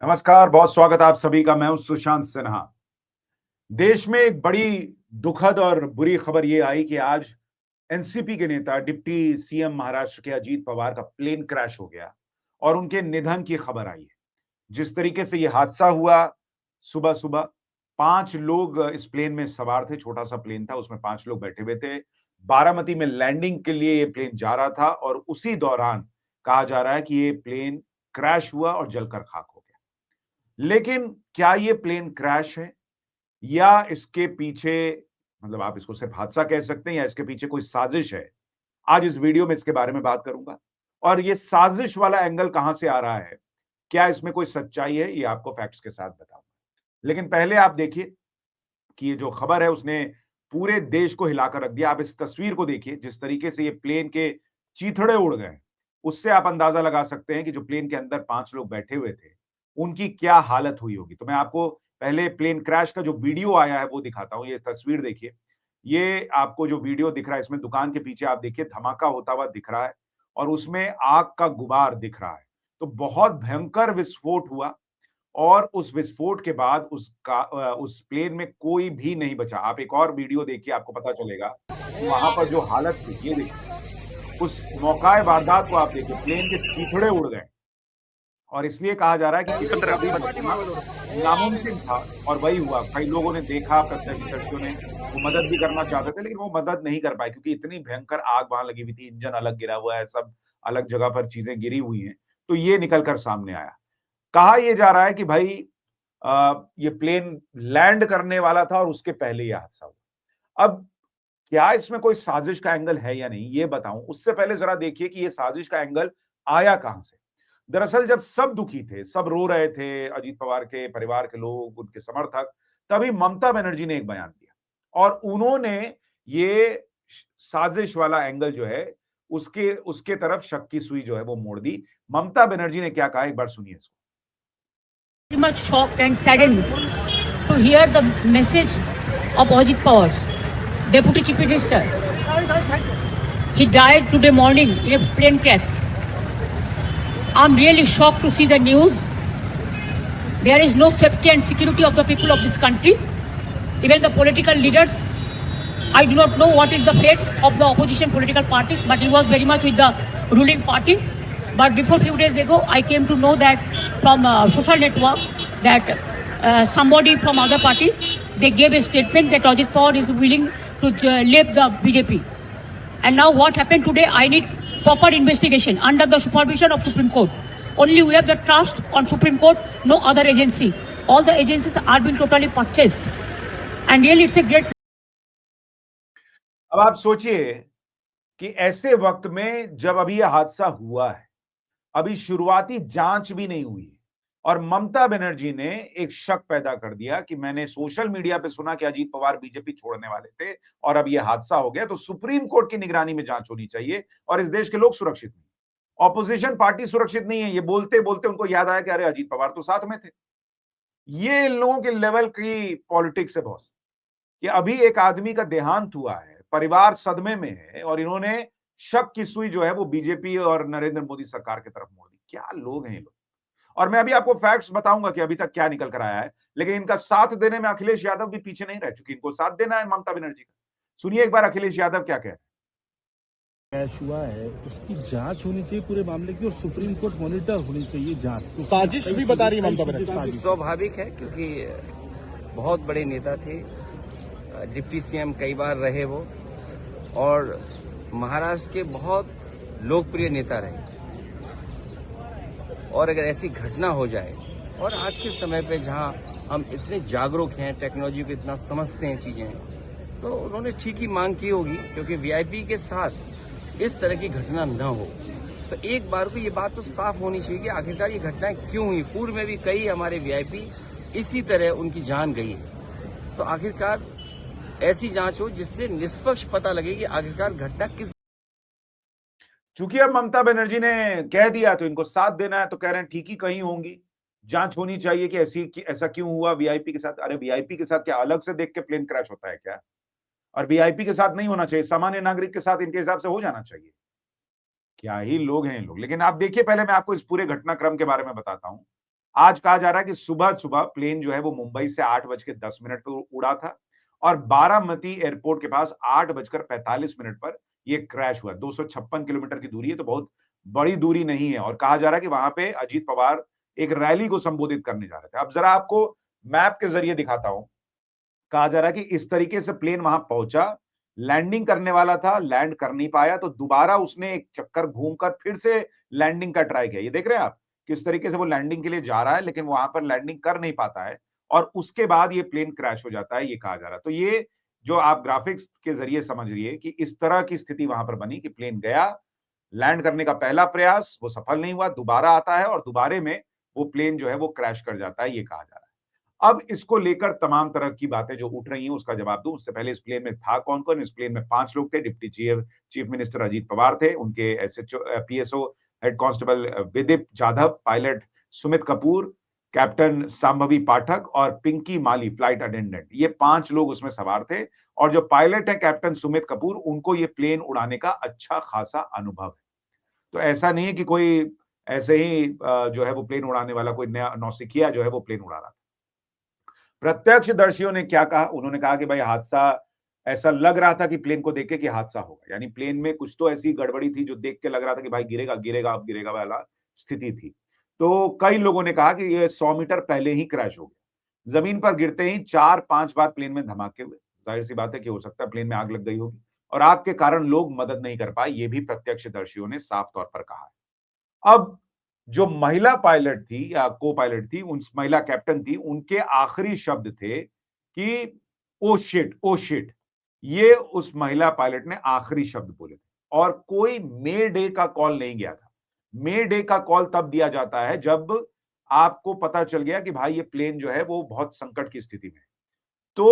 नमस्कार, बहुत स्वागत आप सभी का। मैं हूं सुशांत सिन्हा। देश में एक बड़ी दुखद और बुरी खबर ये आई कि आज एनसीपी के नेता डिप्टी सीएम महाराष्ट्र के अजीत पवार का प्लेन क्रैश हो गया और उनके निधन की खबर आई है। जिस तरीके से ये हादसा हुआ, सुबह-सुबह 5 लोग इस प्लेन में सवार थे, छोटा-सा प्लेन था, उसमें 5 लोग बैठे हुए थे। बारामती में लैंडिंग के लिए ये प्लेन जा रहा था और उसी दौरान कहा जा रहा है कि ये प्लेन क्रैश हुआ और जलकर खाक हो गया। लेकिन क्या ये प्लेन क्रैश है या इसके पीछे मतलब आप इसको सिर्फ हादसा कह सकते हैं या इसके पीछे कोई साजिश है? आज इस वीडियो में इसके बारे में बात करूंगा और ये साजिश वाला एंगल कहां से आ रहा है, क्या इसमें कोई सच्चाई है, ये आपको फैक्ट्स के साथ बताऊंगा। लेकिन पहले आप देखिए कि ये जो खबर है उसने पूरे देश को हिलाकर रख दिया। आप इस तस्वीर को देखिए, जिस तरीके से ये प्लेन के चीथड़े उड़ गए, उससे आप अंदाजा लगा सकते हैं कि जो प्लेन के अंदर 5 लोग बैठे हुए थे, उनकी क्या हालत हुई होगी। तो मैं आपको पहले प्लेन क्रैश का जो वीडियो आया है वो दिखाता हूं। ये तस्वीर देखिए। ये आपको जो वीडियो दिख रहा है, इसमें दुकान के पीछे आप देखिए धमाका होता हुआ दिख रहा है और उसमें आग का गुबार दिख रहा है। तो बहुत भयंकर विस्फोट हुआ और उस विस्फोट के बाद उस प्लेन में कोई भी नहीं बचा। आप एक और वीडियो देखिए, आपको पता चलेगा कि वहां पर जो हालत थी, ये देखिए। उस मौकाए वारदात को आप देखिए, प्लेन के चीथड़े उड़ गए और इसलिए कहा जा रहा है कि किसी का भी बचना नामुमकिन था और वही हुआ। कई लोगों ने देखा, प्रत्यक्षदर्शियों ने वो मदद भी करना चाहते थे, लेकिन वो मदद नहीं कर पाए क्योंकि इतनी भयंकर आग वहां लगी हुई थी। इंजन अलग गिरा हुआ है, सब अलग जगह पर चीजें गिरी हुई हैं। तो ये निकल कर सामने आया। कहा यह जा रहा है कि भाई ये प्लेन लैंड करने वाला था और उसके पहले ये हादसा हुआ। अब क्या इसमें कोई साजिश का एंगल है या नहीं, ये बताऊं उससे पहले जरा देखिए कि ये साजिश का एंगल आया कहां से। दरअसल जब सब दुखी थे, सब रो रहे थे, अजीत पवार के परिवार के लोग, उनके समर्थक, तभी ममता बनर्जी ने एक बयान दिया और उन्होंने ये साजिश वाला एंगल जो है उसके उसके तरफ शक की सुई जो है वो मोड़ दी। ममता बनर्जी ने क्या कहा, एक बार सुनिए इसको। Very much shocked and saddened to hear the message of Ajit Pawar, Deputy Chief Minister. He died today morning in a plane crash. I'm really shocked to see the news. There is no safety and security of the people of this country. Even the political leaders, I do not know what is the fate of the opposition political parties, but he was very much with the ruling party. But before few days ago, I came to know that from social network that somebody from other party, they gave a statement that Ajit Pawar is willing to leave the BJP. And now what happened today, I need proper investigation under the supervision of Supreme Court. Only we have the trust on Supreme Court, no other agency. All the agencies are being totally purchased. And really it's a great... अब आप सोचिए कि ऐसे वक्त में जब अभी यह हादसा हुआ है, अभी शुरुआती जांच भी नहीं हुई और ममता बनर्जी ने एक शक पैदा कर दिया कि मैंने सोशल मीडिया पे सुना कि अजीत पवार बीजेपी छोड़ने वाले थे और अब यह हादसा हो गया, तो सुप्रीम कोर्ट की निगरानी में जांच होनी चाहिए और इस देश के लोग सुरक्षित नहीं, ऑपोजिशन पार्टी सुरक्षित नहीं है। ये बोलते बोलते उनको याद आया कि अरे अजीत पवार तो साथ में थे। ये इन लोगों के लेवल की पॉलिटिक्स है बॉस, कि अभी एक आदमी का देहांत हुआ है, परिवार सदमे में है और इन्होंने शक की सुई जो है वो बीजेपी और नरेंद्र मोदी सरकार की तरफ मोड़ दी। क्या लोग हैं ये लोग। और मैं अभी आपको फैक्ट्स बताऊंगा कि अभी तक क्या निकल कर आया है, लेकिन इनका साथ देने में अखिलेश यादव भी पीछे नहीं रह चुके। इनको साथ देना है ममता बनर्जी का। सुनिए एक बार अखिलेश यादव क्या कह रहे हैं। क्रैश हुआ है उसकी जांच होनी चाहिए पूरे मामले की और सुप्रीम कोर्ट मॉनिटर होनी चाहिए जांच। साजिश भी बता रही है ममता बनर्जी। स्वाभाविक है क्योंकि बहुत बड़े नेता थे, डिप्टी सीएम कई बार रहे वो और महाराष्ट्र के बहुत लोकप्रिय नेता रहे। और अगर ऐसी घटना हो जाए और आज के समय पे जहां हम इतने जागरूक हैं, टेक्नोलॉजी को इतना समझते हैं चीजें, तो उन्होंने ठीक ही मांग की होगी क्योंकि वीआईपी के साथ इस तरह की घटना न हो। तो एक बार को ये बात तो साफ होनी चाहिए कि आखिरकार ये घटनाएं क्यों हुई। पूर्व में भी कई हमारे वीआईपी इसी तरह उनकी जान गई है। तो आखिरकार ऐसी जांच हो जिससे निष्पक्ष पता लगे कि आखिरकार घटना किस। चूंकि अब ममता बनर्जी ने कह दिया तो इनको साथ देना है, तो कह रहे हैं ठीक ही कहीं होंगी, जांच होनी चाहिए कि ऐसा क्यों हुआ वीआईपी के साथ। अरे वीआईपी के साथ क्या अलग से देख के प्लेन क्रैश होता है क्या? और वीआईपी के साथ नहीं होना चाहिए, सामान्य नागरिक के साथ इनके हिसाब से हो जाना चाहिए। क्या ही लोग हैं इन लोग। लेकिन आप देखिए, पहले मैं आपको इस पूरे घटनाक्रम के बारे में बताता हूं आज कहा जा रहा है कि सुबह सुबह प्लेन जो है वो मुंबई से 8:10 पर उड़ा था और बारामती एयरपोर्ट के पास 8:45 पर यह क्रैश हुआ। 256 किलोमीटर की दूरी है, तो बहुत बड़ी दूरी नहीं है। और कहा जा रहा है कि वहां पे अजीत पवार एक रैली को संबोधित करने जा रहे थे। अब जरा आपको मैप के जरिए दिखाता हूं। कहा जा रहा है कि इस तरीके से प्लेन वहां पहुंचा, लैंडिंग करने वाला था, लैंड कर नहीं पाया, तो दोबारा उसने एक चक्कर घूमकर फिर से लैंडिंग का ट्राई किया। ये देख रहे हैं आप किस तरीके से वो लैंडिंग के लिए जा रहा है, लेकिन वहां पर लैंडिंग कर नहीं पाता है और उसके बाद ये प्लेन क्रैश हो जाता है, ये कहा जा रहा है। तो ये जो आप ग्राफिक्स के जरिए समझ रही कि इस तरह की स्थिति वहां पर बनी कि प्लेन गया, लैंड करने का पहला प्रयास वो सफल नहीं हुआ, दोबारा आता है और दोबारे में वो प्लेन जो है वो क्रैश कर जाता है, ये कहा जा रहा है। अब इसको लेकर तमाम तरह की बातें जो उठ रही हैं उसका जवाब दूं उससे पहले इस प्लेन में था कौन कौन। इस प्लेन में 5 लोग थे। Deputy chief minister Ajit Pawar थे, उनके एसएचओ पीएसओ हेड कांस्टेबल विदित जाधव, पायलट सुमित कपूर, कैप्टन सांभवी पाठक और पिंकी माली फ्लाइट अटेंडेंट। ये 5 लोग उसमें सवार थे और जो पायलट है कैप्टन सुमित कपूर, उनको ये प्लेन उड़ाने का अच्छा खासा अनुभव है। तो ऐसा नहीं है कि कोई ऐसे ही जो है वो प्लेन उड़ाने वाला कोई नया नौसिखिया जो है वो प्लेन उड़ा रहा था। प्रत्यक्षदर्शियों ने क्या कहा, उन्होंने कहा कि भाई हादसा ऐसा लग रहा था कि प्लेन को देख के कि हादसा होगा, यानी प्लेन में कुछ तो ऐसी गड़बड़ी थी जो देख के लग रहा था कि भाई गिरेगा गिरेगा अब गिरेगा वाला स्थिति थी। तो कई लोगों ने कहा कि ये 100 मीटर पहले ही क्रैश हो गया। जमीन पर गिरते ही 4-5 बार प्लेन में धमाके हुए। जाहिर सी बात है कि हो सकता है प्लेन में आग लग गई होगी और आग के कारण लोग मदद नहीं कर पाए, ये भी प्रत्यक्षदर्शियों ने साफ तौर पर कहा है। अब जो महिला पायलट थी या को पायलट थी, उन महिला कैप्टन थी, उनके आखिरी शब्द थे कि ओ शिट। ये उस महिला पायलट ने आखिरी शब्द बोले थे और कोई मे डे का कॉल नहीं गया था। मे डे का कॉल तब दिया जाता है जब आपको पता चल गया कि भाई ये प्लेन जो है वो बहुत संकट की स्थिति में है। तो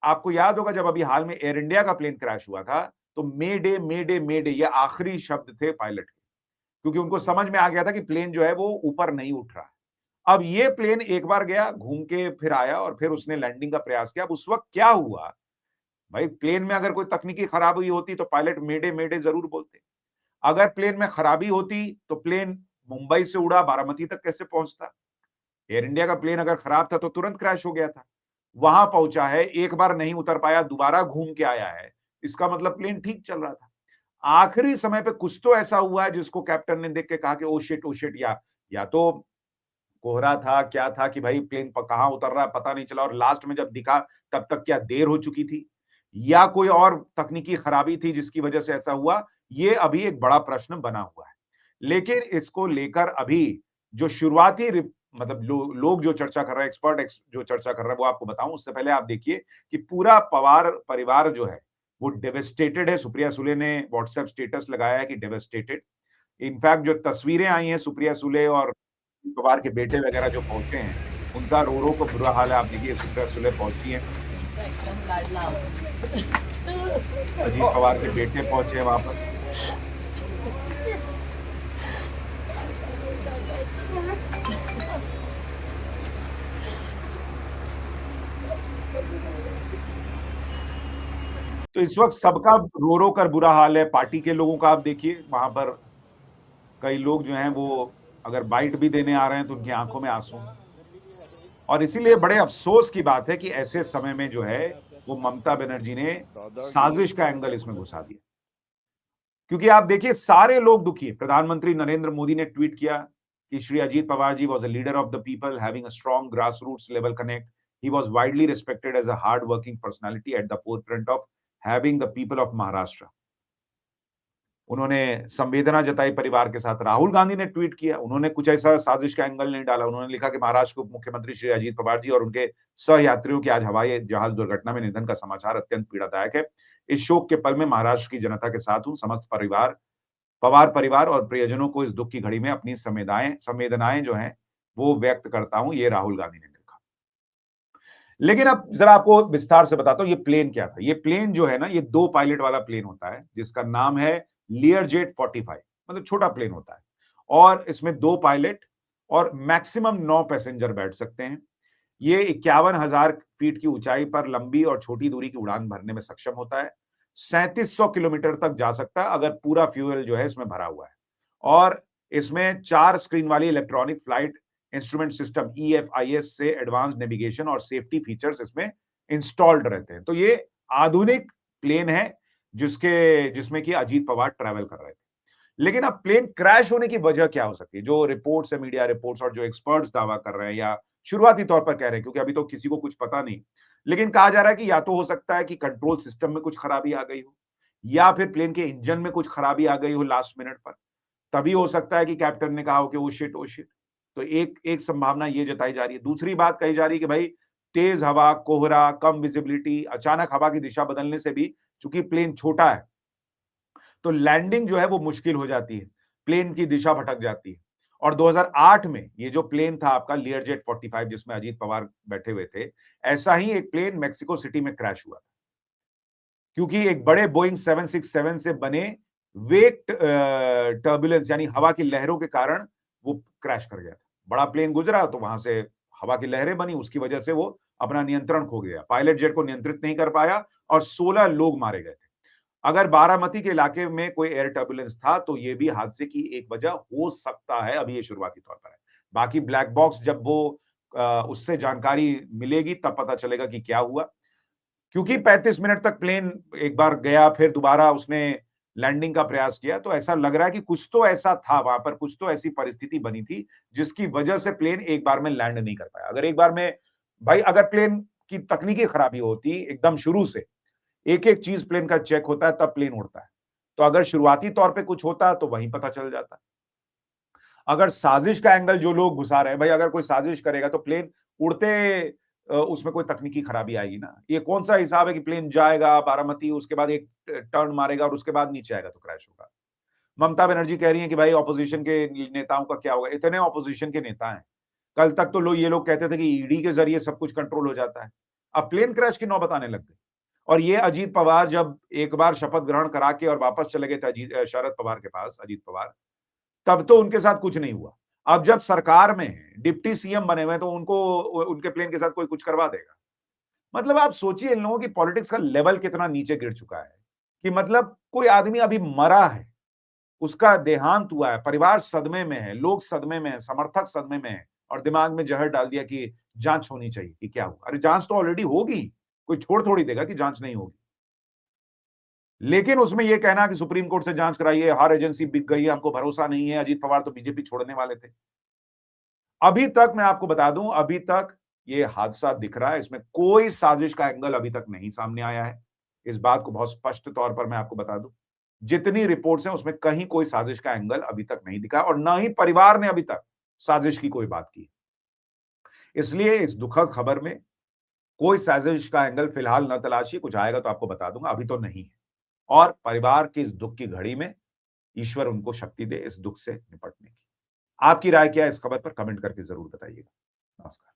आपको याद होगा जब अभी हाल में एयर इंडिया का प्लेन क्रैश हुआ था, तो मे डे ये आखिरी शब्द थे पायलट के, क्योंकि उनको समझ में आ गया था कि प्लेन जो है वो ऊपर नहीं उठ रहा है। अब ये प्लेन एक बार गया, घूम के फिर आया और फिर उसने लैंडिंग का प्रयास किया। अब उस वक्त क्या हुआ भाई, प्लेन में अगर कोई तकनीकी खराबी होती तो पायलट मेडे जरूर बोलते। अगर प्लेन में खराबी होती तो प्लेन मुंबई से उड़ा बारामती तक कैसे पहुंचता। एयर इंडिया का प्लेन अगर खराब था तो तुरंत क्रैश हो गया था। वहां पहुंचा है, एक बार नहीं उतर पाया, दोबारा घूम के आया है, इसका मतलब प्लेन ठीक चल रहा था। आखिरी समय पे कुछ तो ऐसा हुआ है जिसको कैप्टन ने देख के कहा कि ओ शिट, या तो कोहरा था, क्या था कि भाई प्लेन कहां उतर रहा है पता नहीं चला और लास्ट में जब दिखा तब तक क्या देर हो चुकी थी, या कोई और तकनीकी खराबी थी जिसकी वजह से ऐसा हुआ। ये अभी एक बड़ा प्रश्न बना हुआ है। लेकिन इसको लेकर अभी जो शुरुआती मतलब लोग जो चर्चा कर रहे हैं, एक्सपर्ट जो चर्चा कर रहे हैं, वो आपको बताऊं उससे पहले आप देखिए कि पूरा पवार परिवार जो है वो डेवेस्टेटेड है। सुप्रिया सुले ने व्हाट्सएप स्टेटस लगाया है कि डेवेस्टेटेड। इनफैक्ट जो तस्वीरें आई हैं सुप्रिया सुले और पवार के बेटे वगैरह जो पहुंचे हैं, उनका रो रो को बुरा हाल है। आप देखिए सुप्रिया सुले पहुंची हैं, अजीत पवार के बेटे पहुंचे हैं वहां पर। तो इस वक्त सबका रो रो कर बुरा हाल है। पार्टी के लोगों का आप देखिए, वहां पर कई लोग जो हैं वो अगर बाइट भी देने आ रहे हैं तो उनकी आंखों में आंसू। और इसीलिए बड़े अफसोस की बात है कि ऐसे समय में जो है वो ममता बनर्जी ने साजिश का एंगल इसमें घुसा दिया। क्योंकि आप देखिए सारे लोग दुखी हैं। प्रधानमंत्री नरेंद्र मोदी ने ट्वीट किया कि Shri Ajit Pawar ji was a leader of the people having a strong grassroots level connect. He was widely respected as a hard working personality at the forefront of having the people of Maharashtra. उन्होंने संवेदना जताई परिवार के साथ। राहुल गांधी ने ट्वीट किया, उन्होंने कुछ ऐसा साजिश का एंगल नहीं डाला। उन्होंने लिखा कि महाराष्ट्र के उप मुख्यमंत्री श्री अजीत पवार जी और उनके सहयात्रियों के आज हवाई जहाज दुर्घटना में निधन का समाचार अत्यंत पीड़ादायक है। इस शोक के पल में महाराष्ट्र की जनता के साथ हूं। समस्त पवार परिवार और प्रियजनों को इस दुख की घड़ी में अपनी संवेदनाएं जो हैं वो व्यक्त करता हूं, ये राहुल गांधी ने लिखा। लेकिन अब जरा आपको विस्तार से बताता हूं ये प्लेन क्या था। ये प्लेन जो है ना, ये 2 पायलट वाला प्लेन होता है जिसका नाम है लियरजेट 45, मतलब छोटा प्लेन होता है और इसमें 2 पायलट और मैक्सिमम 9 पैसेंजर बैठ सकते हैं। ये 51,000 फीट की ऊंचाई पर लंबी और छोटी दूरी की उड़ान भरने में सक्षम होता है। 3700 किलोमीटर तक जा सकता है अगर पूरा फ्यूल जो है इसमें भरा हुआ है। और इसमें 4 स्क्रीन वाली electronic flight instrument system EFIS से एडवांस नेविगेशन और सेफ्टी फीचर्स इसमें इंस्टॉल्ड रहते हैं। तो ये आधुनिक प्लेन है जिसमें कि अजीत पवार ट्रैवल कर रहे थे। लेकिन अब प्लेन क्रैश होने की वजह क्या हो सकती है? जो रिपोर्ट्स है, मीडिया रिपोर्ट्स और जो एक्सपर्ट्स दावा कर रहे हैं या शुरुआती तौर पर कह रहे हैं, क्योंकि अभी तो किसी को कुछ पता नहीं, लेकिन कहा जा रहा है कि या तो हो सकता है कि कंट्रोल सिस्टम में कुछ खराबी आ गई हो, या फिर प्लेन के इंजन में कुछ खराबी आ गई हो लास्ट मिनट पर। तभी हो सकता है कि कैप्टन ने कहा हो कि ओ शिट। तो एक संभावना ये जताई जा रही है। दूसरी बात कही जा रही है कि भाई तेज हवा, कोहरा, कम विजिबिलिटी, अचानक हवा की दिशा बदलने से भी, चूंकि प्लेन छोटा है तो लैंडिंग जो है वो मुश्किल हो जाती है, प्लेन की दिशा भटक जाती है। और 2008 में ये जो प्लेन था आपका लियरजेट 45 जिसमें अजीत पवार बैठे हुए थे, ऐसा ही एक प्लेन मेक्सिको सिटी में क्रैश हुआ था, क्योंकि एक बड़े बोइंग 767 से बने वेक टर्बुलेंस यानी हवा की लहरों के कारण वो क्रैश कर गया था। बड़ा प्लेन गुजरा तो वहां से हवा की लहरें बनी, उसकी वजह से वो अपना नियंत्रण खो गया, पायलट जेट को नियंत्रित नहीं कर पाया और 16 लोग मारे गए थे। अगर बारामती के इलाके में कोई एयर टर्बुलेंस था तो ये भी हादसे की एक वजह हो सकता है। अभी ये शुरुआती तौर पर है, बाकी ब्लैक बॉक्स जब वो उससे जानकारी मिलेगी तब पता चलेगा कि क्या हुआ। क्योंकि 35 मिनट तक प्लेन एक बार गया, फिर दोबारा उसने लैंडिंग का प्रयास किया, तो ऐसा लग रहा है कि कुछ तो ऐसा था वहां पर, कुछ तो ऐसी परिस्थिति बनी थी जिसकी वजह से प्लेन एक बार में लैंड नहीं कर पाया। अगर एक बार में भाई अगर प्लेन की तकनीकी खराबी होती एकदम शुरू से, एक एक चीज प्लेन का चेक होता है तब प्लेन उड़ता है, तो अगर शुरुआती तौर पे कुछ होता तो वहीं पता चल जाता। अगर साजिश का एंगल जो लोग घुसा रहे हैं, भाई अगर कोई साजिश करेगा तो प्लेन उड़ते उसमें कोई तकनीकी खराबी आएगी ना। ये कौन सा हिसाब है कि प्लेन जाएगा बारामती, उसके बाद एक टर्न मारेगा और उसके बाद नीचे आएगा तो क्रैश होगा। ममता बनर्जी कह रही है कि भाई ऑपोजिशन के नेताओं का क्या होगा। इतने ऑपोजिशन के नेता हैं, कल तक तो ये लोग कहते थे कि ईडी के जरिए सब कुछ कंट्रोल हो जाता है, अब प्लेन क्रैश की नौबत आने लग गई। और ये अजीत पवार जब एक बार शपथ ग्रहण करा के और वापस चले गए थे शरद पवार के पास, अजीत पवार, तब तो उनके साथ कुछ नहीं हुआ। अब जब सरकार में है, डिप्टी सीएम बने हुए, तो उनको उनके प्लेन के साथ कोई कुछ करवा देगा। मतलब आप सोचिए इन लोगों की पॉलिटिक्स का लेवल कितना नीचे गिर चुका है कि मतलब कोई आदमी अभी मरा है, उसका देहांत हुआ है, परिवार सदमे में है, लोग सदमे में है, समर्थक सदमे में है, और दिमाग में जहर डाल दिया कि जांच होनी चाहिए कि क्या हुआ। अरे जांच तो ऑलरेडी होगी, कोई छोड़ थोड़ी देगा कि जांच नहीं होगी। लेकिन उसमें यह कहना कि सुप्रीम कोर्ट से जांच कराइए, हर एजेंसी बिक गई है, हमको भरोसा नहीं है, अजीत पवार तो बीजेपी छोड़ने वाले थे। अभी तक मैं आपको बता दूं, अभी तक ये हादसा दिख रहा है, इसमें कोई साजिश का एंगल अभी तक नहीं सामने आया है। इस बात को बहुत स्पष्ट तौर पर मैं आपको बता दूं, जितनी रिपोर्ट्स हैं उसमें कहीं कोई साजिश का एंगल अभी तक नहीं दिखा, और ना ही परिवार ने अभी तक साजिश की कोई बात की। इसलिए इस दुखद खबर में कोई साजिश का एंगल फिलहाल न तलाशी, कुछ आएगा तो आपको बता दूंगा, अभी तो नहीं है। और परिवार की इस दुख की घड़ी में ईश्वर उनको शक्ति दे इस दुख से निपटने की। आपकी राय क्या है इस खबर पर? कमेंट करके जरूर बताइएगा। नमस्कार।